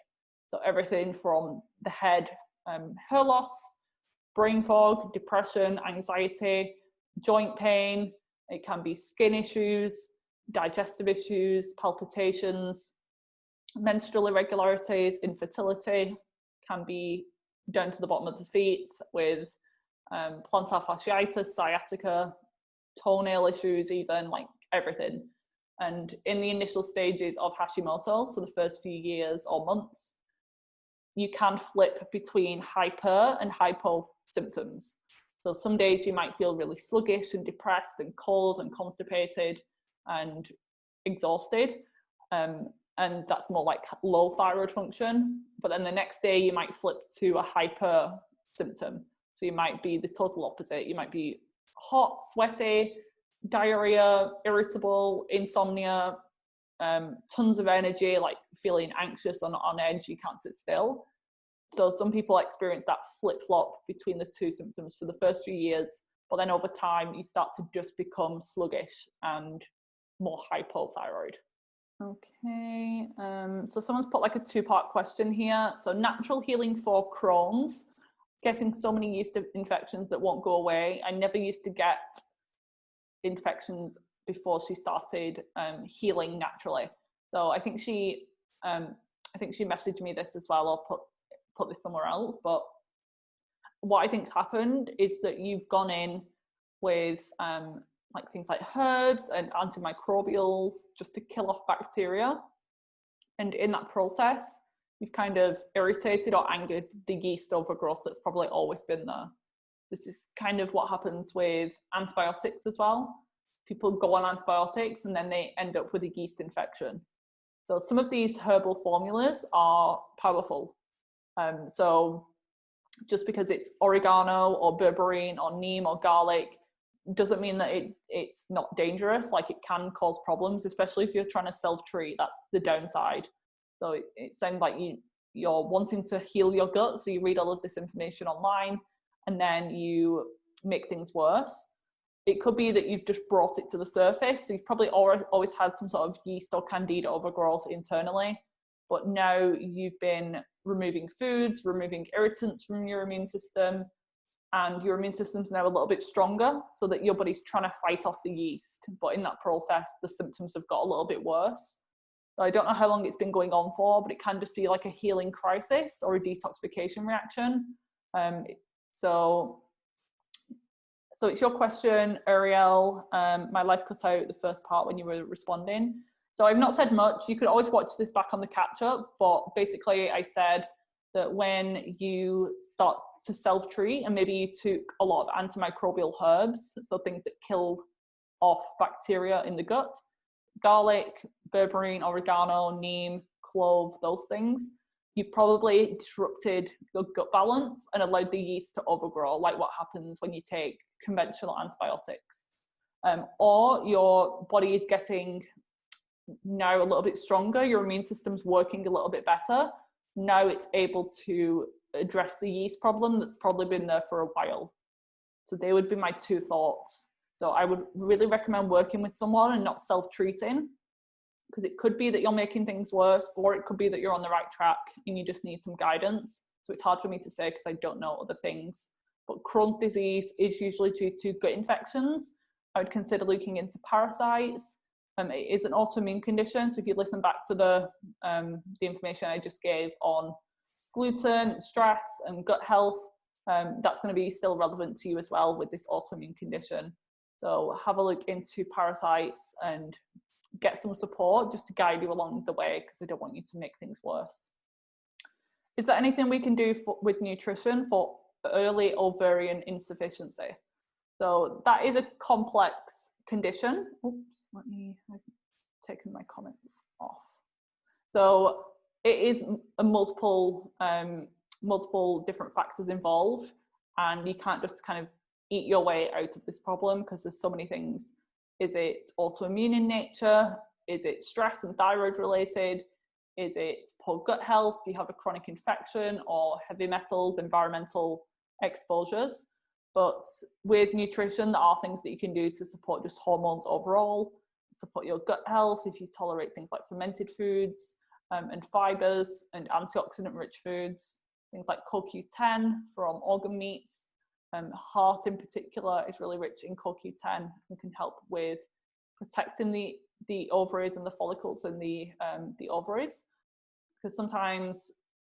Speaker 1: So everything from the head, hair loss, brain fog, depression, anxiety, joint pain, it can be skin issues, digestive issues, palpitations, menstrual irregularities, infertility, can be down to the bottom of the feet with plantar fasciitis, sciatica, toenail issues, even, like everything. And in the initial stages of Hashimoto's, so the first few years or months, you can flip between hyper and hypo symptoms. So some days you might feel really sluggish and depressed and cold and constipated and exhausted. And that's more like low thyroid function. But then the next day you might flip to a hyper symptom. So you might be the total opposite. You might be hot, sweaty, diarrhea, irritable, insomnia, tons of energy, like feeling anxious, on edge, you can't sit still. So some people experience that flip-flop between the two symptoms for the first few years, but then over time you start to just become sluggish and more hypothyroid. Okay, so someone's put like a two-part question here. So natural healing for Crohn's, getting so many yeast infections that won't go away. I never used to get infections before she started healing naturally. So I think she messaged me this as well, or put this somewhere else. But what I think's happened is that you've gone in with like things like herbs and antimicrobials just to kill off bacteria. And in that process, you've kind of irritated or angered the yeast overgrowth that's probably always been there. This is kind of what happens with antibiotics as well. People go on antibiotics and then they end up with a yeast infection. So some of these herbal formulas are powerful. So just because it's oregano or berberine or neem or garlic doesn't mean that it's not dangerous. Like, it can cause problems, especially if you're trying to self-treat. That's the downside. So it sounds like you're wanting to heal your gut, so you read all of this information online and then you make things worse. It could be that you've just brought it to the surface. So you've probably always had some sort of yeast or candida overgrowth internally, but now you've been removing foods, removing irritants from your immune system, and your immune system's now a little bit stronger, so that your body's trying to fight off the yeast. But in that process, the symptoms have got a little bit worse. So I don't know how long it's been going on for, but it can just be like a healing crisis or a detoxification reaction. So it's your question, Ariel. My life cut out the first part when you were responding. So I've not said much. You could always watch this back on the catch up, but basically I said that when you start to self-treat and maybe you took a lot of antimicrobial herbs, so things that kill off bacteria in the gut, garlic, berberine, oregano, neem, clove, those things, you probably disrupted your gut balance and allowed the yeast to overgrow, like what happens when you take conventional antibiotics. Or your body is getting now a little bit stronger, your immune system's working a little bit better. Now it's able to address the yeast problem that's probably been there for a while. So they would be my two thoughts. So I would really recommend working with someone and not self-treating, because it could be that you're making things worse, or it could be that you're on the right track and you just need some guidance. So it's hard for me to say because I don't know other things. But Crohn's disease is usually due to gut infections. I would consider looking into parasites. It is an autoimmune condition. So if you listen back to the information I just gave on gluten, stress, and gut health, that's going to be still relevant to you as well with this autoimmune condition. So have a look into parasites and get some support just to guide you along the way, because I don't want you to make things worse. Is there anything we can do with nutrition for early ovarian insufficiency? So that is a complex condition. Oops, I've taken my comments off. So it is a multiple different factors involved, and you can't just kind of eat your way out of this problem because there's so many things. Is it autoimmune in nature? Is it stress and thyroid related? Is it poor gut health? Do you have a chronic infection or heavy metals, environmental exposures? But with nutrition, there are things that you can do to support just hormones overall, support your gut health if you tolerate things like fermented foods and fibers and antioxidant-rich foods, things like CoQ10 from organ meats. Heart in particular is really rich in CoQ10 and can help with protecting the ovaries and the follicles in the ovaries, because sometimes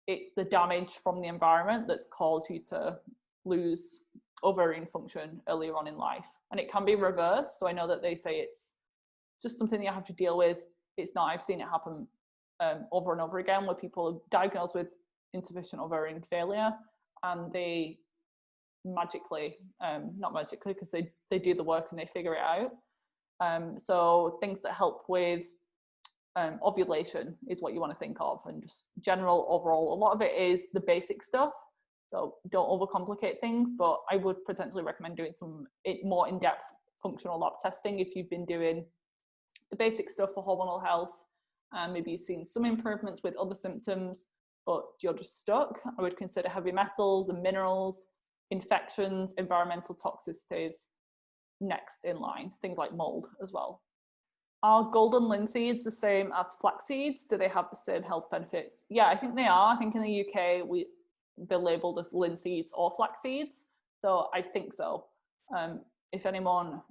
Speaker 1: it's the damage from the environment that's caused you to lose ovarian function earlier on in life, and it can be reversed. So I know that they say it's just something you have to deal with. It's not. I've seen it happen over and over again where people are diagnosed with insufficient ovarian failure and they magically, not magically because they do the work and they figure it out. So things that help with ovulation is what you want to think of, and just general overall. A lot of it is the basic stuff, so don't overcomplicate things, but I would potentially recommend doing some more in-depth functional lab testing if you've been doing the basic stuff for hormonal health, and maybe you've seen some improvements with other symptoms, but you're just stuck. I would consider heavy metals and minerals, infections, environmental toxicities next in line, things like mold as well. Are golden linseeds the same as flax seeds? Do they have the same health benefits? Yeah, I think they are. I think in the UK, they're labeled as linseeds or flax seeds. So I think so. If anyone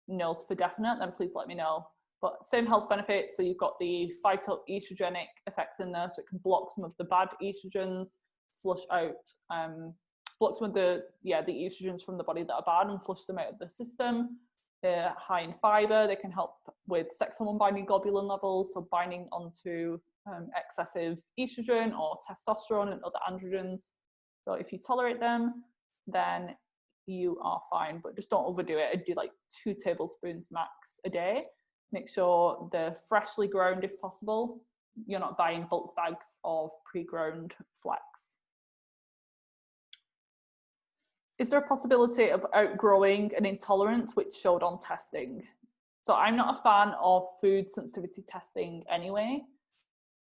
Speaker 1: knows for definite, then please let me know. But same health benefits. So you've got the phytoestrogenic effects in there, so it can block some of the bad estrogens, flush out, block some of the estrogens from the body that are bad and flush them out of the system. They're high in fiber. They can help with sex hormone binding globulin levels, so binding onto excessive estrogen or testosterone and other androgens. So if you tolerate them, then you are fine, but just don't overdo it. I'd do like 2 tablespoons max a day. Make sure they're freshly ground if possible. You're not buying bulk bags of pre-ground flax. Is there a possibility of outgrowing an intolerance which showed on testing? So I'm not a fan of food sensitivity testing anyway.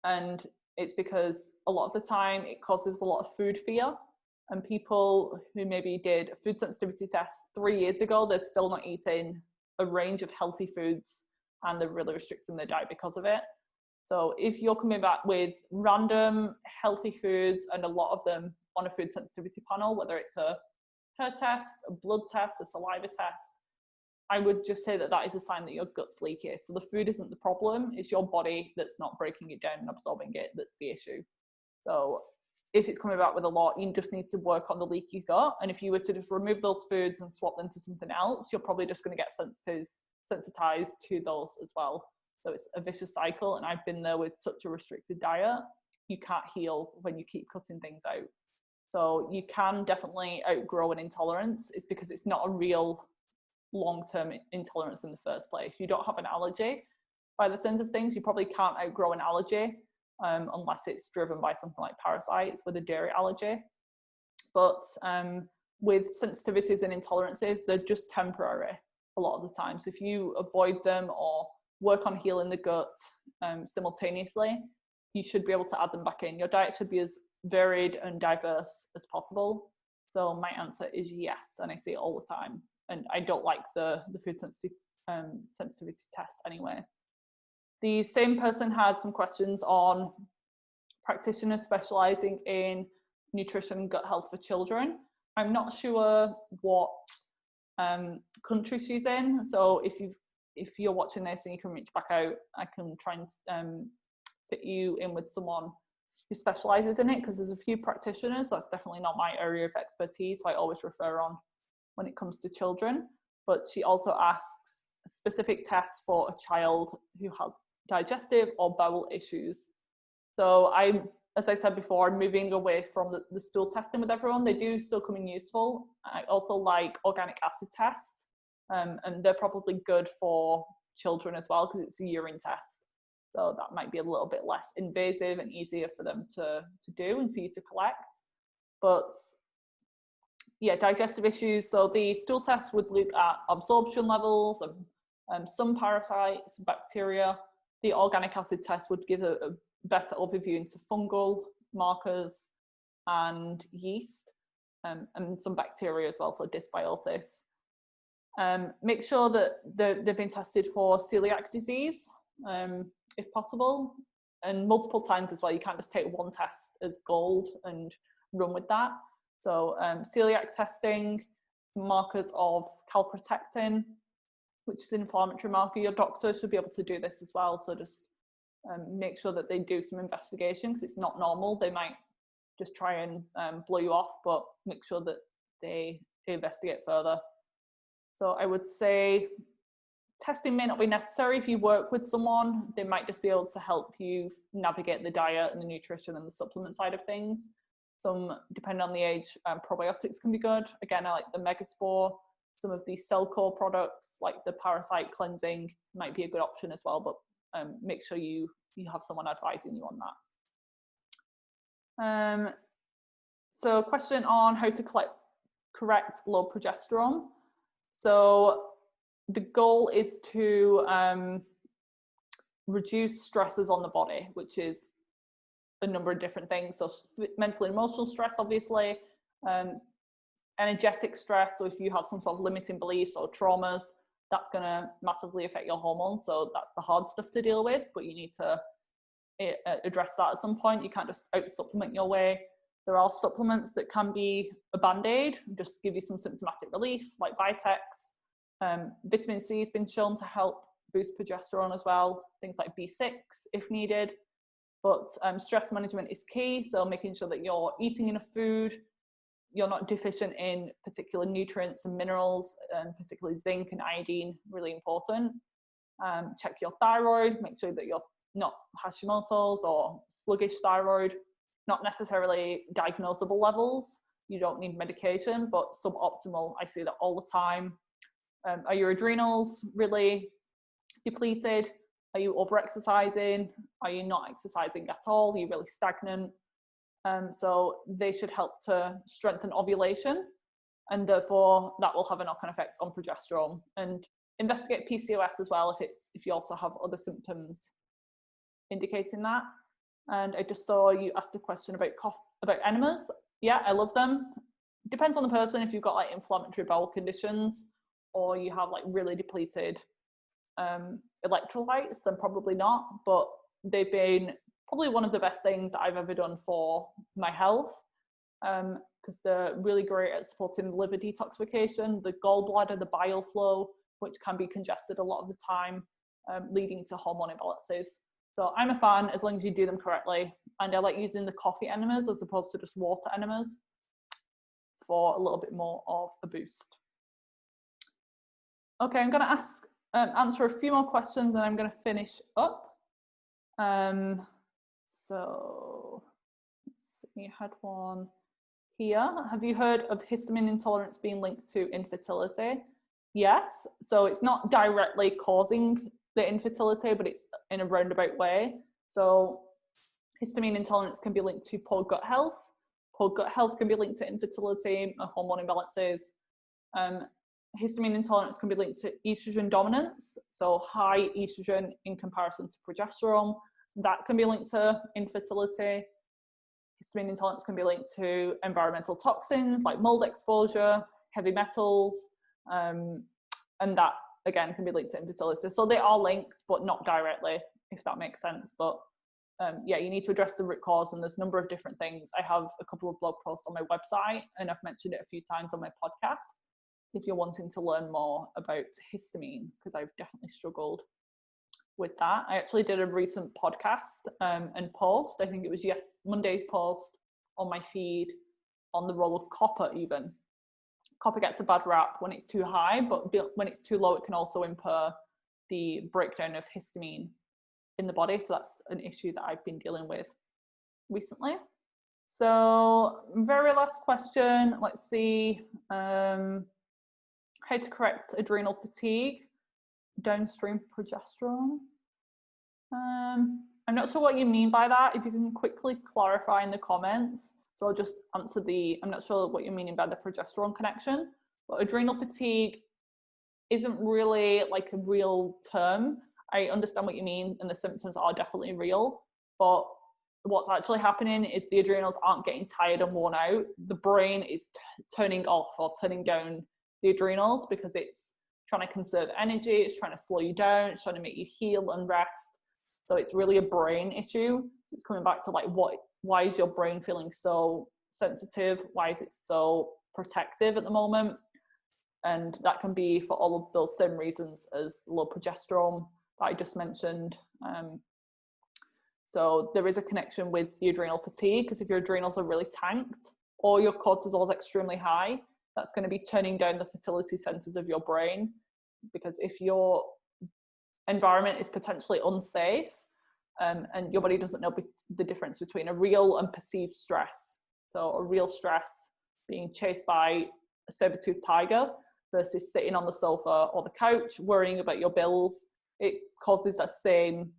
Speaker 1: And it's because a lot of the time it causes a lot of food fear. And people who maybe did a food sensitivity test 3 years ago, they're still not eating a range of healthy foods and they're really restricting their diet because of it. So if you're coming back with random healthy foods and a lot of them on a food sensitivity panel, whether it's a hair test, a blood test, a saliva test, I would just say that that is a sign that your gut's leaky. So the food isn't the problem, it's your body that's not breaking it down and absorbing it that's the issue. So if it's coming back with a lot, you just need to work on the leaky gut. And if you were to just remove those foods and swap them to something else, you're probably just going to get sensitized to those as well. So it's a vicious cycle. And I've been there with such a restricted diet. You can't heal when you keep cutting things out. So you can definitely outgrow an intolerance. It's because it's not a real long-term intolerance in the first place. You don't have an allergy. By the sense of things, you probably can't outgrow an allergy unless it's driven by something like parasites with a dairy allergy. But with sensitivities and intolerances, they're just temporary a lot of the time. So if you avoid them or work on healing the gut simultaneously, you should be able to add them back in. Your diet should be as varied and diverse as possible. So my answer is yes, and I see it all the time. And I don't like the food sensitivity test anyway. The same person had some questions on practitioners specializing in nutrition and gut health for children. I'm not sure what country she's in. So if you're watching this and you can reach back out, I can try and fit you in with someone who specializes in it, because there's a few practitioners. That's definitely not my area of expertise, so I always refer on when it comes to children. But she also asks specific tests for a child who has digestive or bowel issues. So as I said before, I'm moving away from the stool testing with everyone. They do still come in useful. I also like organic acid tests, and they're probably good for children as well because it's a urine test. So that might be a little bit less invasive and easier for them to do and for you to collect. But yeah, digestive issues. So the stool test would look at absorption levels and some parasites, bacteria. The organic acid test would give a better overview into fungal markers and yeast, and some bacteria as well, so dysbiosis. Make sure that they've been tested for celiac disease, if possible, and multiple times as well. You can't just take one test as gold and run with that. So celiac testing, markers of calprotectin, which is an inflammatory marker. Your doctor should be able to do this as well. So just make sure that they do some investigation, because it's not normal. They might just try and blow you off, but make sure that they investigate further. So I would say testing may not be necessary. If you work with someone, they might just be able to help you navigate the diet and the nutrition and the supplement side of things. Some, depending on the age, probiotics can be good. Again, I like the Megaspore. Some of the Cellcore products, like the Parasite cleansing, might be a good option as well, but make sure you have someone advising you on that. So question on how to correct low progesterone. So the goal is to reduce stresses on the body, which is a number of different things. So mental and emotional stress, obviously, energetic stress. So if you have some sort of limiting beliefs or traumas, that's going to massively affect your hormones. So that's the hard stuff to deal with, but you need to address that at some point. You can't just out supplement your way. There are supplements that can be a band-aid, just give you some symptomatic relief, like Vitex. Vitamin C has been shown to help boost progesterone as well, things like B6 if needed. But stress management is key, so making sure that you're eating enough food, you're not deficient in particular nutrients and minerals, particularly zinc and iodine, really important. Check your thyroid, make sure that you're not Hashimoto's or sluggish thyroid, not necessarily diagnosable levels. You don't need medication, but suboptimal. I see that all the time. Are your adrenals really depleted? Are you over-exercising? Are you not exercising at all? Are you really stagnant? So they should help to strengthen ovulation, and therefore that will have a knock-on effect on progesterone. And investigate PCOS as well if you also have other symptoms indicating that. And I just saw you asked a question about enemas. Yeah, I love them. Depends on the person. If you've got like inflammatory bowel conditions or you have like really depleted electrolytes, then probably not. But they've been probably one of the best things that I've ever done for my health, because they're really great at supporting the liver detoxification, the gallbladder, the bile flow, which can be congested a lot of the time, leading to hormone imbalances. So I'm a fan as long as you do them correctly. And I like using the coffee enemas as opposed to just water enemas for a little bit more of a boost. Okay, I'm going to answer a few more questions and I'm going to finish up. So let's see, I had one here. Have you heard of histamine intolerance being linked to infertility? Yes. So it's not directly causing the infertility, but it's in a roundabout way. So histamine intolerance can be linked to poor gut health. Poor gut health can be linked to infertility, hormone imbalances. Histamine intolerance can be linked to estrogen dominance, so high estrogen in comparison to progesterone. That can be linked to infertility. Histamine intolerance can be linked to environmental toxins like mold exposure, heavy metals, and that again can be linked to infertility. So they are linked, but not directly, if that makes sense. But yeah, you need to address the root cause, and there's a number of different things. I have a couple of blog posts on my website, and I've mentioned it a few times on my podcast if you're wanting to learn more about histamine, because I've definitely struggled with that. I actually did a recent podcast and post, I think it was Monday's post on my feed on the role of copper even. Copper gets a bad rap when it's too high, but when it's too low, it can also impair the breakdown of histamine in the body. So that's an issue that I've been dealing with recently. So very last question, let's see. How to correct adrenal fatigue, downstream progesterone. I'm not sure what you mean by that. If you can quickly clarify in the comments. So I'll just answer I'm not sure what you're meaning by the progesterone connection, but adrenal fatigue isn't really like a real term. I understand what you mean, and the symptoms are definitely real, but what's actually happening is the adrenals aren't getting tired and worn out. The brain is turning off or turning down the adrenals because it's trying to conserve energy, it's trying to slow you down, it's trying to make you heal and rest. So it's really a brain issue. It's coming back to like, why is your brain feeling so sensitive? Why is it so protective at the moment? And that can be for all of those same reasons as low progesterone that I just mentioned. So there is a connection with the adrenal fatigue, because if your adrenals are really tanked or your cortisol is extremely high, that's going to be turning down the fertility centers of your brain. Because if your environment is potentially unsafe, and your body doesn't know the difference between a real and perceived stress. So a real stress being chased by a saber-toothed tiger versus sitting on the sofa or the couch worrying about your bills, it causes that same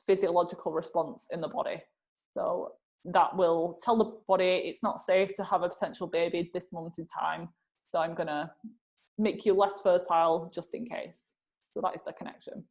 Speaker 1: physiological response in the body. So that will tell the body it's not safe to have a potential baby at this moment in time. So I'm going to make you less fertile just in case. So that is the connection.